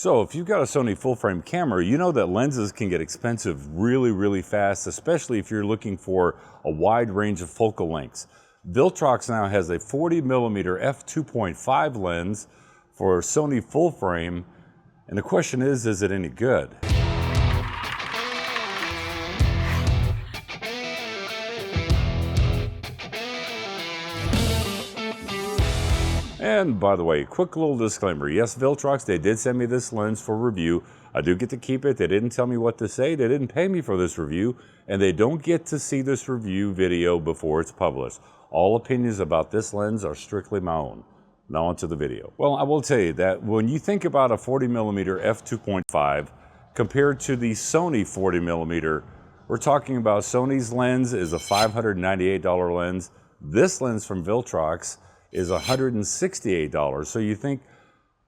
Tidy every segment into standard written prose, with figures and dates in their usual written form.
So if you've got a Sony full frame camera, you know that lenses can get expensive really fast, especially if you're looking for a wide range of focal lengths. Viltrox now has a 40mm f2.5 lens for Sony full frame, and the question is it any good? And by the way, quick little disclaimer. Yes, Viltrox, they did send me this lens for review. I do get to keep it. They didn't tell me what to say. They didn't pay me for this review. And they don't get to see this review video before it's published. All opinions about this lens are strictly my own. Now onto the video. Well, I will tell you that when you think about a 40mm f2.5 compared to the Sony 40mm, we're talking about Sony's lens is a $598 lens. This lens from Viltrox is $168. So you think,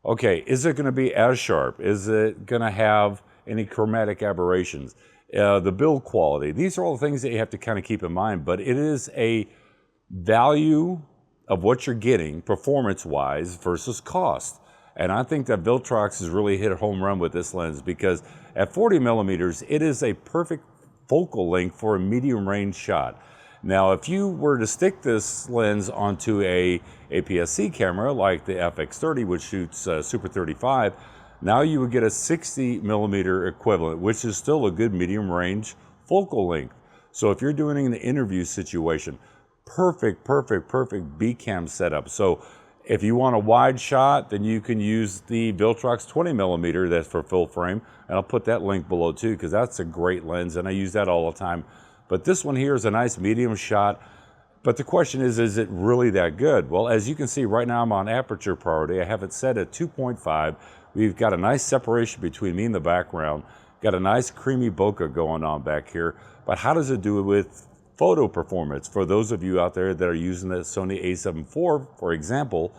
okay, is it going to be as sharp? Is it going to have any chromatic aberrations? The build quality. These are all the things that you have to kind of keep in mind, but it is a value of what you're getting performance-wise versus cost. And I think that Viltrox has really hit a home run with this lens because at 40mm, it is a perfect focal length for a medium range shot. Now, if you were to stick this lens onto a APS-C camera like the FX30, which shoots Super 35, now you would get a 60mm equivalent, which is still a good medium range focal length. So if you're doing an interview situation, perfect B cam setup. So if you want a wide shot, then you can use the Viltrox 20mm that's for full frame, and I'll put that link below too because that's a great lens and I use that all the time. But this one here is a nice medium shot. But the question is it really that good? Well, as you can see right now, I'm on aperture priority. I have it set at 2.5. We've got a nice separation between me and the background. Got a nice creamy bokeh going on back here. But how does it do with photo performance? For those of you out there that are using the Sony a7 IV, for example,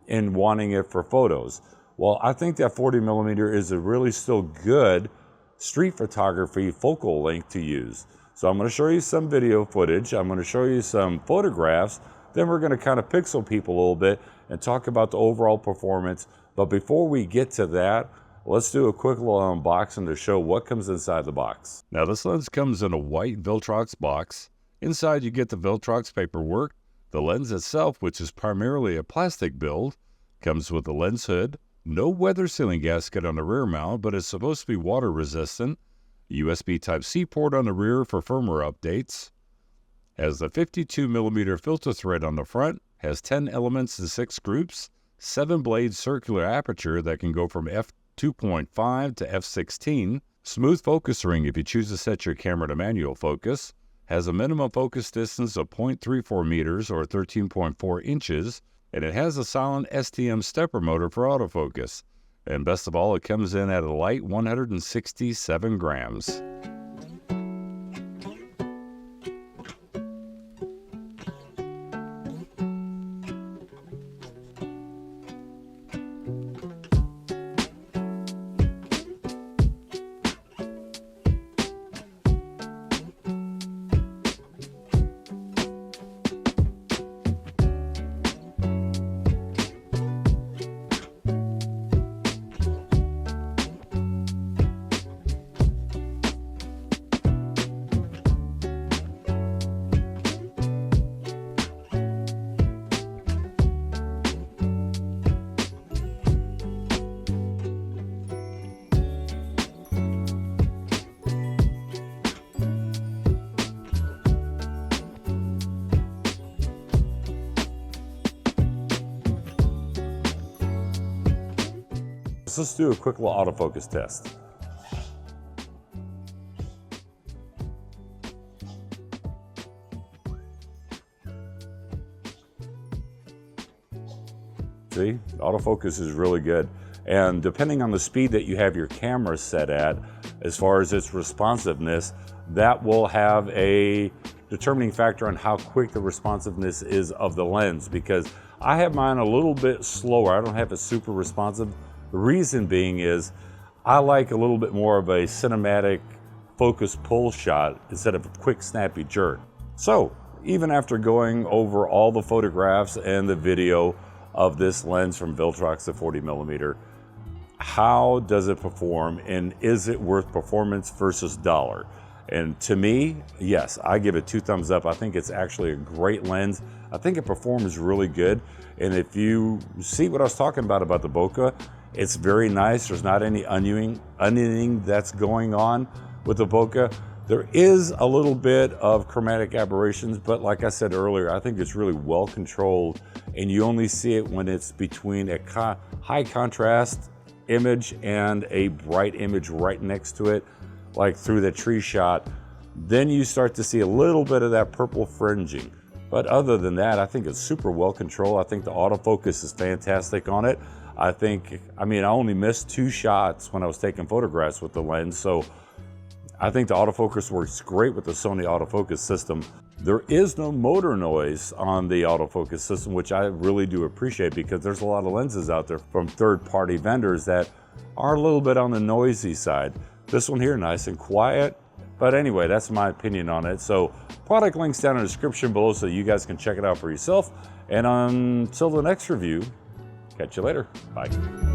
and wanting it for photos. Well, I think that 40mm is a really still good street photography focal length to use. So I'm going to show you some video footage, I'm going to show you some photographs, then we're going to kind of pixel people a little bit and talk about the overall performance. But before we get to that, let's do a quick little unboxing to show what comes inside the box. Now this lens comes in a white Viltrox box. Inside you get the Viltrox paperwork. The lens itself, which is primarily a plastic build, comes with a lens hood, no weather sealing gasket on the rear mount, but it's supposed to be water resistant. USB Type-C port on the rear for firmware updates. Has the 52mm filter thread on the front. Has 10 elements in 6 groups. 7-blade circular aperture that can go from f2.5 to f16. Smooth focus ring if you choose to set your camera to manual focus. Has a minimum focus distance of 0.34 meters or 13.4 inches. And it has a silent STM stepper motor for autofocus. And best of all, it comes in at a light 167 grams. Let's do a quick little autofocus test. See, autofocus is really good. And depending on the speed that you have your camera set at, as far as its responsiveness, that will have a determining factor on how quick the responsiveness is of the lens, because I have mine a little bit slower. I don't have it super responsive. The reason being is I like a little bit more of a cinematic focus pull shot instead of a quick snappy jerk. So even after going over all the photographs and the video of this lens from Viltrox, the 40mm, how does it perform, and is it worth performance versus dollar? And to me, yes, I give it 2 thumbs up. I think it's actually a great lens. I think it performs really good. And if you see what I was talking about the bokeh, it's very nice. There's not any onioning that's going on with the bokeh. There is a little bit of chromatic aberrations, but like I said earlier, I think it's really well controlled, and you only see it when it's between a high contrast image and a bright image right next to it, like through the tree shot. Then you start to see a little bit of that purple fringing. But other than that, I think it's super well controlled. I think the autofocus is fantastic on it. I only missed 2 shots when I was taking photographs with the lens, so I think the autofocus works great with the Sony autofocus system. There is no motor noise on the autofocus system, which I really do appreciate, because there's a lot of lenses out there from third-party vendors that are a little bit on the noisy side. This one here, nice and quiet. But anyway, that's my opinion on it. So product links down in the description below so you guys can check it out for yourself. And until the next review, catch you later. Bye.